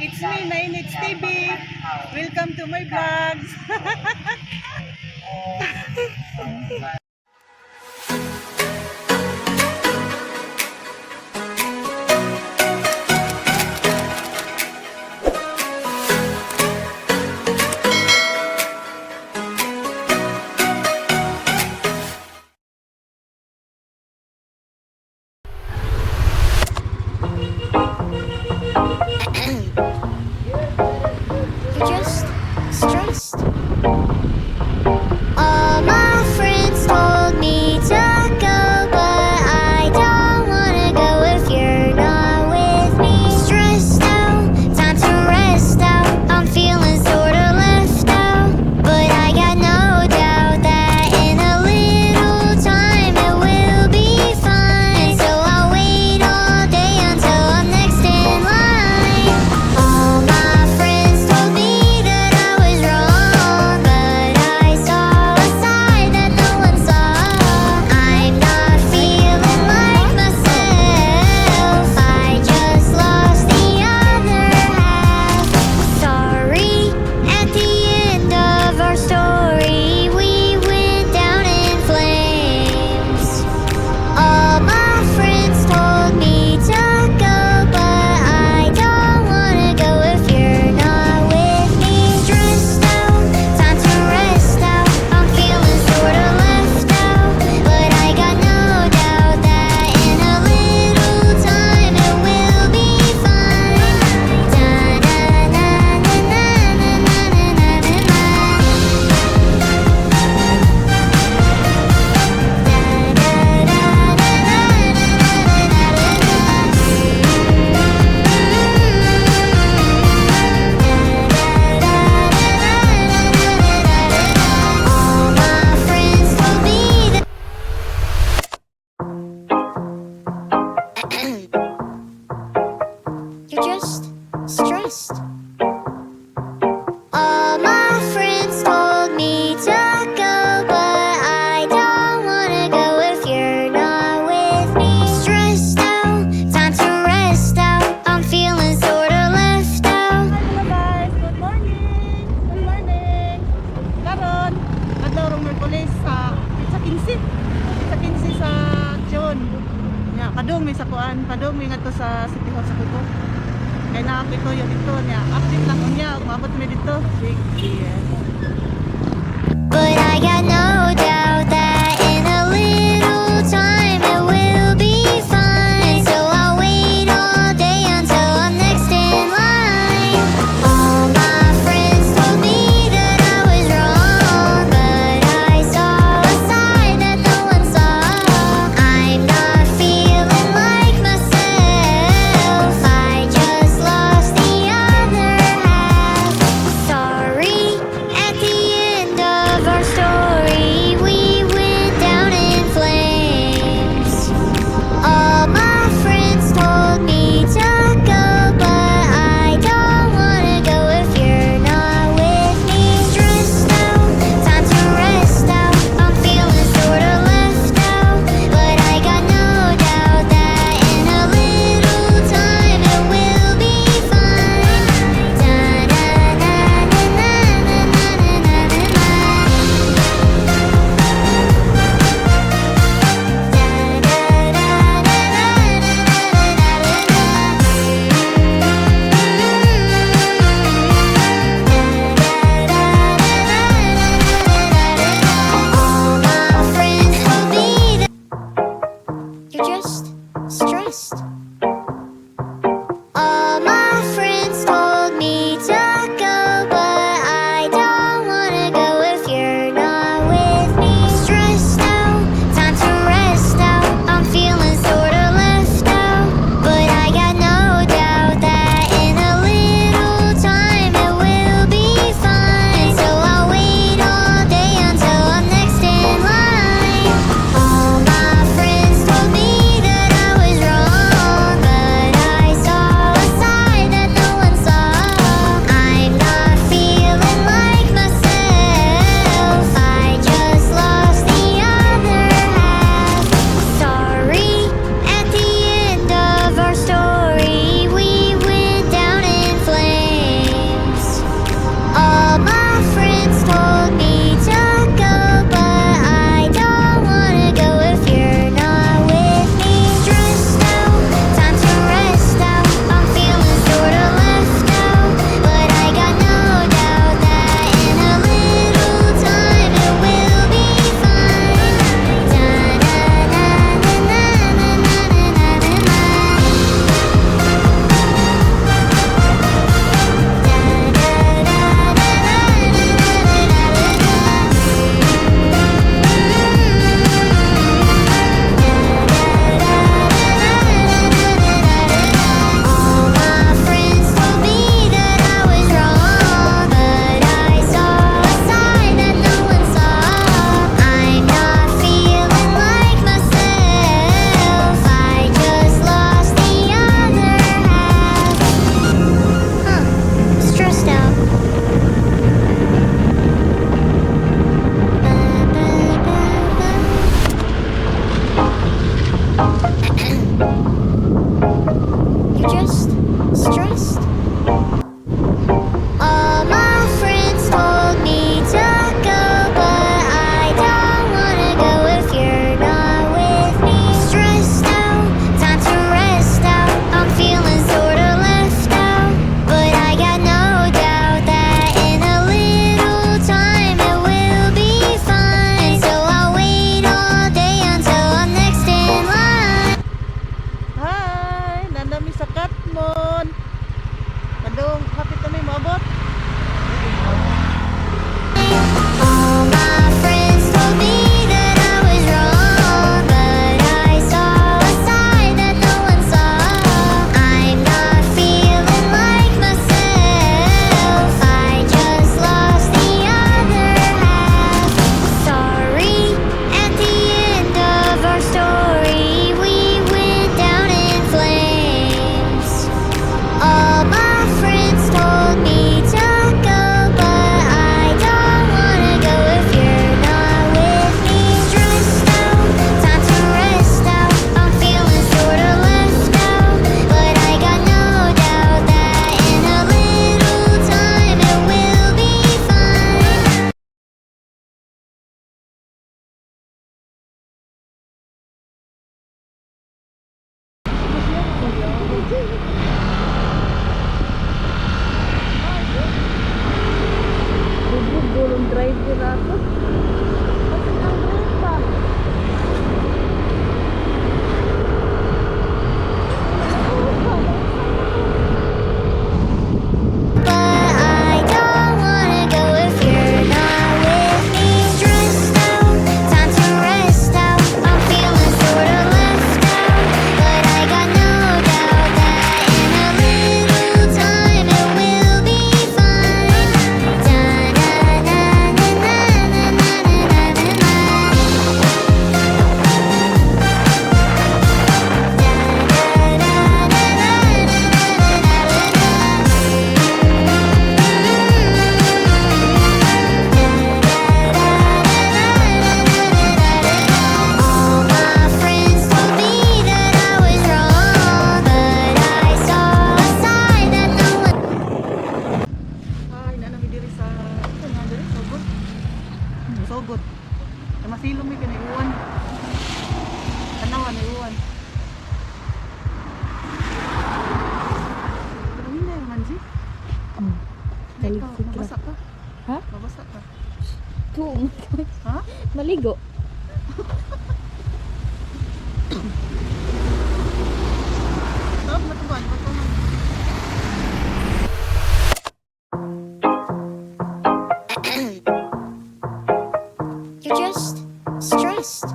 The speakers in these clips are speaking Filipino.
It's me, Nainix TV. Welcome to my vlogs. You're just stressed. All my friends told me to go, but I don't wanna go if you're not with me. Stressed out, time to rest out. I'm feeling sorta left out, but I got no doubt that in a little time it will be fine. So I'll wait all day until I'm next in line. All my friends told me that I was wrong, but I saw a side that no one saw. I'm not feeling like myself. I just lost the other half. Sorry, at the end of our story, we went down in flames. All my friends told me to go, but I don't wanna go if you're not with me. Stressed out, time to rest out. I'm feeling sorta left out, but I got no doubt that in a little time it will be fine. Da na na na na na na na na All my friends told me that you're just stressed. All my friends told me to go, but I don't wanna go if you're not with me. Stressed out, time to rest out. I'm feeling sorta left out. Hello guys, good morning. Good morning. Karon, adlaw Merkulis sa 15. Sa 15 sa June. Ya, padung mi sa kuan, padung mi ngadto sa City Hall sa Kuko. Kay naapit ko yung dito niya. Update lang niya, umabot mi dito. Sige. But I got no doubt that in a little time it will be fine. So I'll wait all day until I'm next in line. All my friends told me that I was wrong, but I saw a side that no one saw. I'm not feeling like myself. I just lost the other half. Sorry, at the end of our story, stressed. All my friends told me to go, but I don't wanna go if you're not with me. Stressed out, time to rest out. I'm feeling sorta left out, but I got no doubt that in a little time it will be fine. So I'll wait all day until I'm next in line. Hi, nandami sa Katmon. Kadong kapit na may maabot. All my friends told me that I was wrong, but I saw a side that no one saw. I'm not feeling like myself. I just lost the other half. Sorry, at the end of our story, we went down in flames. All my friends told me to go, but I don't wanna go if you're not with me. Stressed out, time to rest out. I'm feeling sorta left out, but I got no doubt that in a little time it will be fine. Gulong driver ako. But I don't wanna go if you're not with me. Stressed out, time to rest out. I'm feeling sorta left out, but I got no doubt that in a little time it will be fine. Da na na na na na na na All my friends told me that I was wrong, but I saw a side that no one. Ay, nanami diri sa ito nga diri sogot. Sogot. Ay masilong mi kanay uwan. Tanawan ay uwan. Pero hindi man si. Ikaw, mabasa ka. Ha? Mabasa ka. Tuong. Ha? Maligo. Stop matuban, matuban. You're just stressed.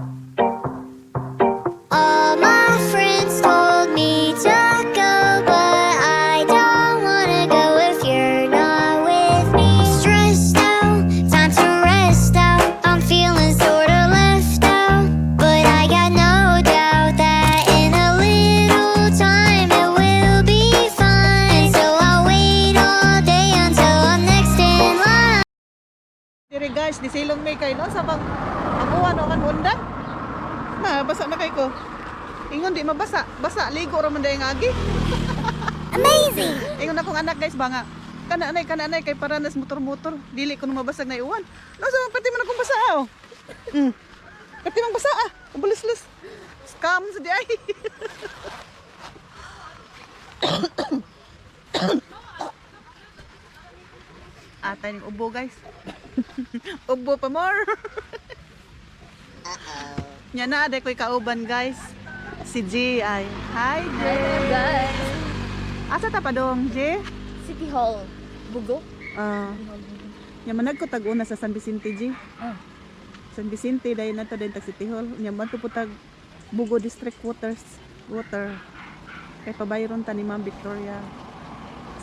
All my friends told me to go, but I don't wanna go if you're not with me. Stressed out, time to rest out. I'm feeling sorta left out, but I got no doubt that in a little time it will be fine. So I'll wait all day until I'm next in line. Dire guys, di silong may kay no sa bang aguan o kan undan. Na basa na kay ko. Ingon di mabasa, basa ligo ra man day nga agi. Amazing! Ingon akong anak guys banga. Kana anay kay paranas motor-motor. Dili ko nung mabasag na iwan. No sa pati man akong basa oh. Pati man basa ah. Ubulis-lis. Scam sa di ay. Atay ning ubo guys. Ubo pa more. Nya na aday ko'y kauban guys. Si G ay. Hi G. Guys. Asa ta pa dong G? City Hall. Bugo. Ah. Nya manag ko tag-una sa San Vicente G. Ah. San Vicente dahil na to din tag City Hall. Nya man po tag Bugo District Water. Kay pabayron ta ni Ma'am Victoria.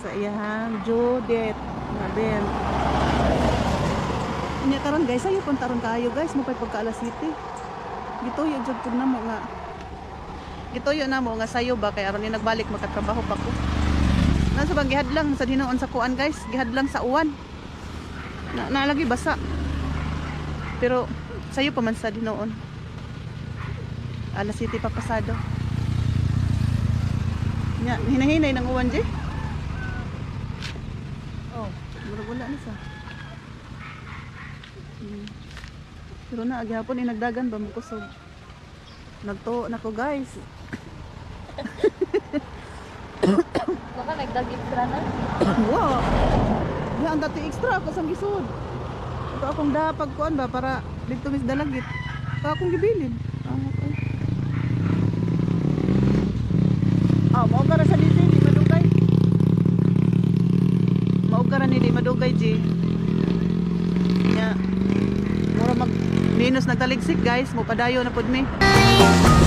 Sa iyahang Judith. Mabel. Nya karon guys, ayo pun taron kayo guys, mo pay pagka alas city. Gituyo jud pud namo nga. Gituyo namo nga sayo ba kay aron ni nagbalik magkatrabaho pa ko. Nasa bang gihadlang sa dinoon sa kuan guys, gihadlang sa uwan. Nalagi basa. Pero sayo pa man sa dinoon. Alas city pa pasado. Nya, hinahinay ng uwan, Jay. Oh, murag wala na sa. Pero na, agyapon, inagdagan ba mo kusog. Nagtuo na ko, guys. Baka nagdagit ka na. Wow. Nga, ang dati extra ako sa gisod. Ito akong dapagkuan ba para dito mis dalagit. Ito akong gibilin. Okay. Mao ka ra sa dito, di madugay. Mao ka ra ni di madugay, G. Nya. Mura mag minus nagtaligsik, guys. Mo padayo na pud mi.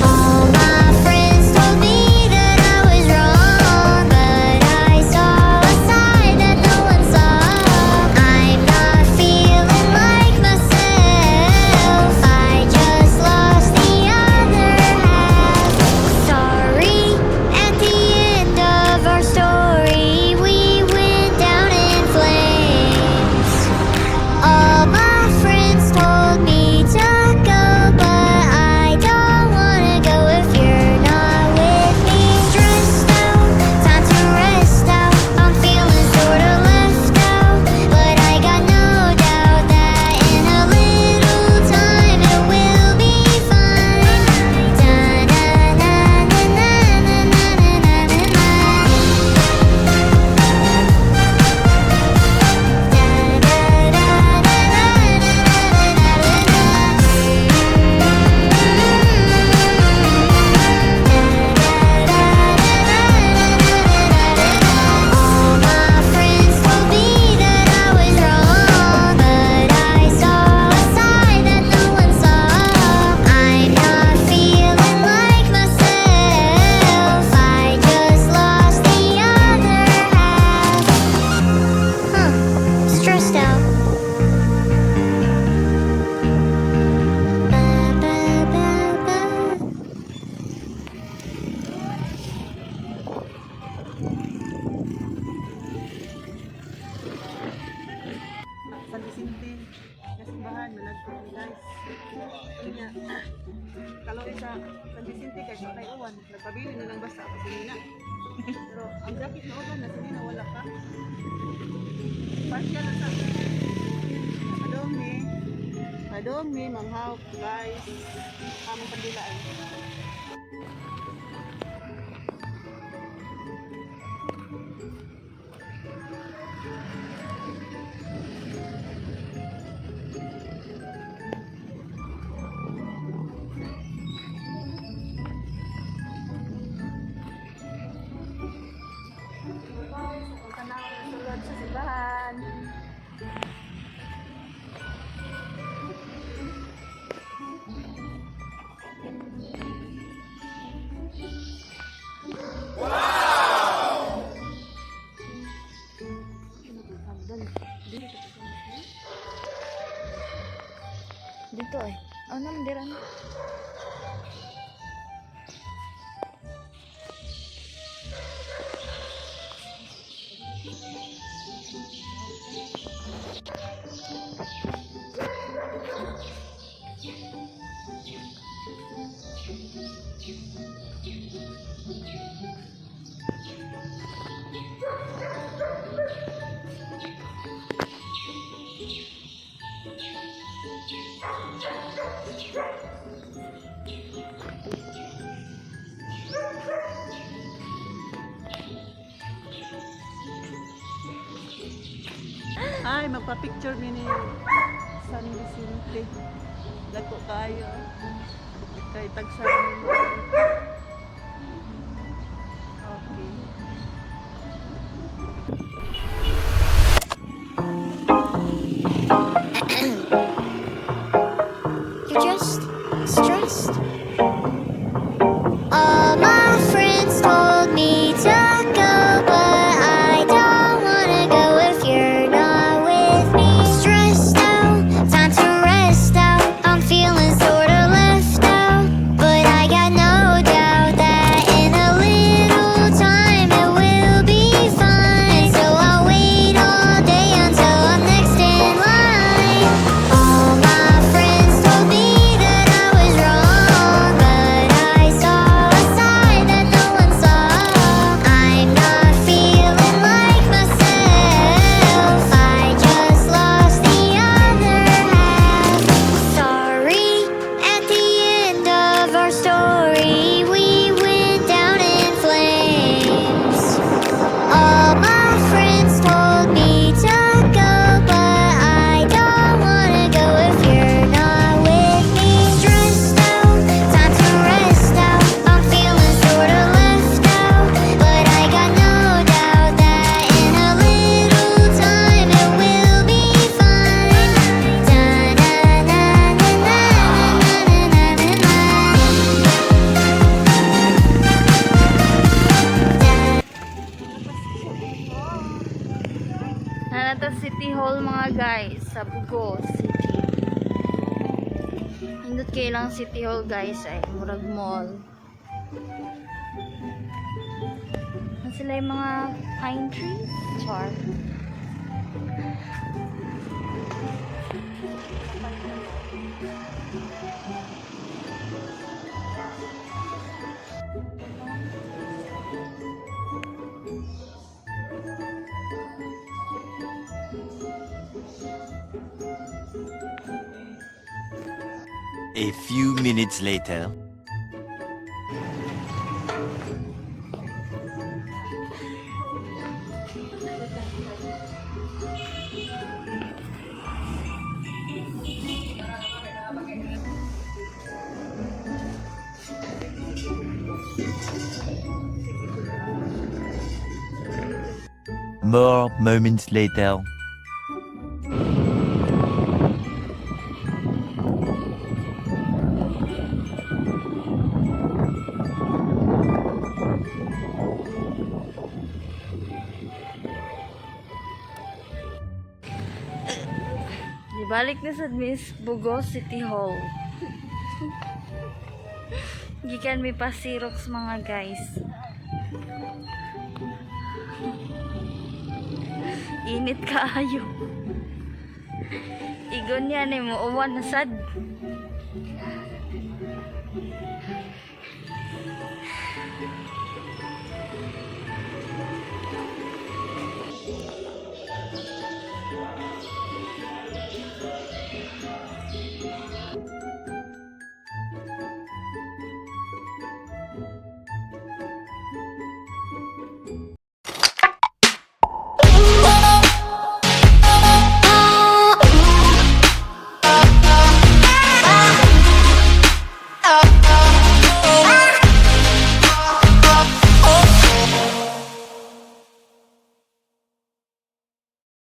All my friends told me that I was wrong, but I saw a side that no one saw. I'm not feeling like myself. I just lost the other half. Sorry, at the end of our story, we went down in flames. All my friends told me to go, but I don't wanna go if you're not with me. Stressed out, time to rest out. I'm feeling sorta left out, but I got no doubt that in a little time it will be fine. Da na na na na na na na na na. All my friends told me that I was wrong, but I saw a side that no one saw. I'm not feeling like myself. I just lost the other half. Stressed out. Ba, ba, ba, ba. San Vicente. Kasi bahan, managpo ni guys. Kanya, kaloy sa San Vicente kay sa kay uwan. Nagpabili na lang basta kasi nina. Pero ang jacket na uwan na sinina wala ka. Partial na sa. Padong ni manghaw guys. Among pandilaan. Ang tanaw na sulod sa simbahan. Dito eh. Oh, namdiran. Ay, magpa-picture mi ni San Vicente. Dako kayo. Kay tagsa mo. Okay. You're just stressed. All my friends told me to go, but I don't wanna go if you're not with me. Stressed out, time to rest out. I'm feeling sorta left out, but I got no na to City Hall mga guys sa Bugo City. Hindot kayo lang City Hall guys ay murag mall. Sila yung mga pine trees. Char. A few minutes later. More moments later. Balik na sa Miss Bugo City Hall. Gikan may pasirox mga guys. Init kaayo. Igon yan eh mo uwan na sad.